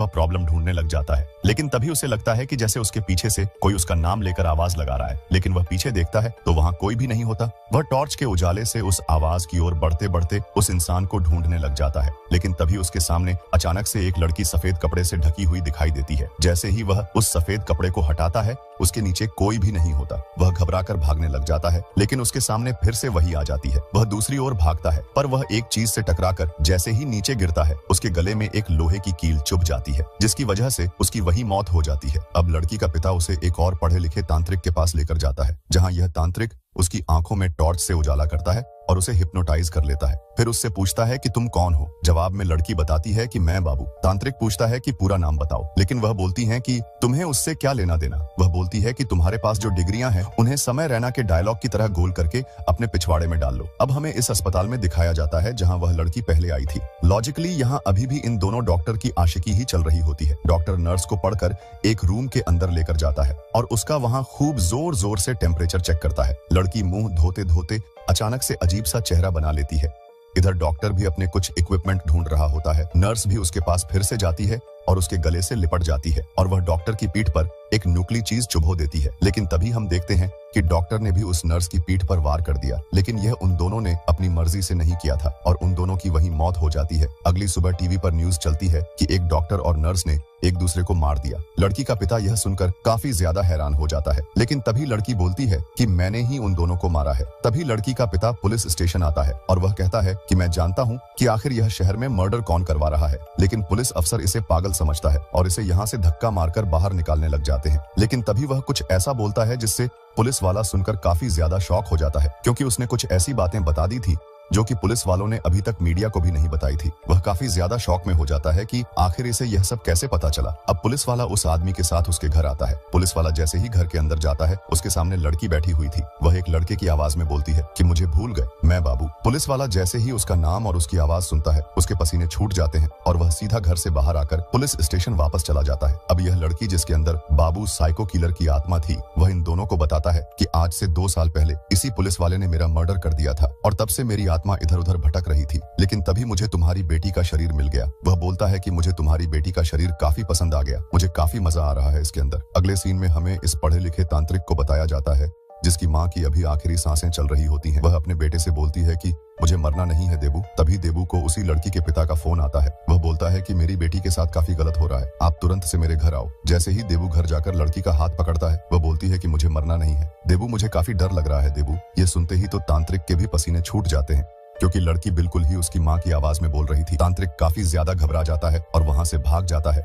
वह प्रॉब्लम ढूंढने लग जाता है, लेकिन तभी उसे लगता है कि जैसे उसके पीछे से कोई उसका नाम लेकर आवाज लगा रहा है। लेकिन वह पीछे देखता है तो वहां कोई भी नहीं होता। वह टॉर्च के उजाले से उस आवाज की ओर बढ़ते बढ़ते उस इंसान को ढूंढने लग जाता है, लेकिन तभी उसके सामने अचानक से एक लड़की सफेद कपड़े से ढकी हुई दिखाई देती है। जैसे ही वह उस सफेद कपड़े को हटाता है, उसके नीचे कोई भी नहीं होता। वह घबराकर भागने लग जाता है, लेकिन उसके सामने फिर से वही आ जाती है। वह दूसरी ओर भागता है, पर वह एक चीज से टकराकर जैसे ही नीचे गिरता है, उसके गले में एक लोहे की कील चुभ जाती है, जिसकी वजह से उसकी वही मौत हो जाती है। अब लड़की का पिता उसे एक और पढ़े लिखे तांत्रिक के पास लेकर जाता है, जहां यह तांत्रिक उसकी आंखों में टॉर्च से उजाला करता है और उसे हिप्नोटाइज कर लेता है। फिर उससे पूछता है कि तुम कौन हो। जवाब में लड़की बताती है कि मैं बाबू। तांत्रिक पूछता है कि पूरा नाम बताओ, लेकिन वह बोलती है कि तुम्हें उससे क्या लेना देना। वह बोलती है कि तुम्हारे पास जो डिग्रियां हैं उन्हें समय रैना के डायलॉग की तरह गोल करके अपने पिछवाड़े में डाल लो। अब हमें इस अस्पताल में दिखाया जाता है जहां वह लड़की पहले आई थी। लॉजिकली यहाँ अभी भी इन दोनों डॉक्टर की आशिकी ही चल रही होती है। डॉक्टर नर्स को पढ़कर एक रूम के अंदर लेकर जाता है और उसका वहां खूब जोर जोर से टेम्परेचर चेक करता है। लड़की मुंह धोते धोते अचानक से अजीब सा चेहरा बना लेती है। इधर डॉक्टर भी अपने कुछ इक्विपमेंट ढूंढ रहा होता है। नर्स भी उसके पास फिर से जाती है और उसके गले से लिपट जाती है और वह डॉक्टर की पीठ पर एक नुकीली चीज चुभो देती है। लेकिन तभी हम देखते हैं कि डॉक्टर ने भी उस नर्स की पीठ पर वार कर दिया, लेकिन यह उन दोनों ने अपनी मर्जी से नहीं किया था और उन दोनों की वही मौत हो जाती है। अगली सुबह टीवी पर न्यूज चलती है कि एक डॉक्टर और नर्स ने एक दूसरे को मार दिया। लड़की का पिता यह सुनकर काफी ज्यादा हैरान हो जाता है, लेकिन तभी लड़की बोलती है कि मैंने ही उन दोनों को मारा है। तभी लड़की का पिता पुलिस स्टेशन आता है और वह कहता है कि मैं जानता हूँ कि आखिर यह शहर में मर्डर कौन करवा रहा है, लेकिन पुलिस अफसर इसे पागल समझता है और इसे यहाँ से धक्का मारकर बाहर निकालने लग जाते हैं। लेकिन तभी वह कुछ ऐसा बोलता है जिससे पुलिस वाला सुनकर काफी ज्यादा शॉक हो जाता है, क्योंकि उसने कुछ ऐसी बातें बता दी थी जो कि पुलिस वालों ने अभी तक मीडिया को भी नहीं बताई थी। वह काफी ज्यादा शॉक में हो जाता है कि आखिर इसे यह सब कैसे पता चला। अब पुलिस वाला उस आदमी के साथ उसके घर आता है। पुलिस वाला जैसे ही घर के अंदर जाता है, उसके सामने लड़की बैठी हुई थी। वह एक लड़के की आवाज में बोलती है कि मुझे भूल गए, मैं बाबू। पुलिस वाला जैसे ही उसका नाम और उसकी आवाज सुनता है, उसके पसीने छूट जाते हैं और वह सीधा घर से बाहर आकर पुलिस स्टेशन वापस चला जाता है। अब यह लड़की जिसके अंदर बाबू साइको किलर की आत्मा थी, वह इन दोनों को बताता है कि आज से 2 साल पहले इसी पुलिस वाले ने मेरा मर्डर कर दिया था और तब से मेरी आत्मा इधर उधर भटक रही थी, लेकिन तभी मुझे तुम्हारी बेटी का शरीर मिल गया। वह बोलता है कि मुझे तुम्हारी बेटी का शरीर काफी पसंद आ गया, मुझे काफी मजा आ रहा है इसके अंदर। अगले सीन में हमें इस पढ़े लिखे तांत्रिक को बताया जाता है जिसकी माँ की अभी आखिरी सांसें चल रही होती हैं। वह अपने बेटे से बोलती है कि मुझे मरना नहीं है देबू। तभी देबू को उसी लड़की के पिता का फोन आता है। वह बोलता है कि मेरी बेटी के साथ काफी गलत हो रहा है, आप तुरंत से मेरे घर आओ। जैसे ही देबू घर जाकर लड़की का हाथ पकड़ता है, वह बोलती है कि मुझे मरना नहीं है देबू, मुझे काफी डर लग रहा है देबू। ये सुनते ही तो तांत्रिक के भी पसीने छूट जाते हैं, क्योंकि लड़की बिल्कुल ही उसकी माँ की आवाज में बोल रही थी। तांत्रिक काफी ज्यादा घबरा जाता है और वहां से भाग जाता है।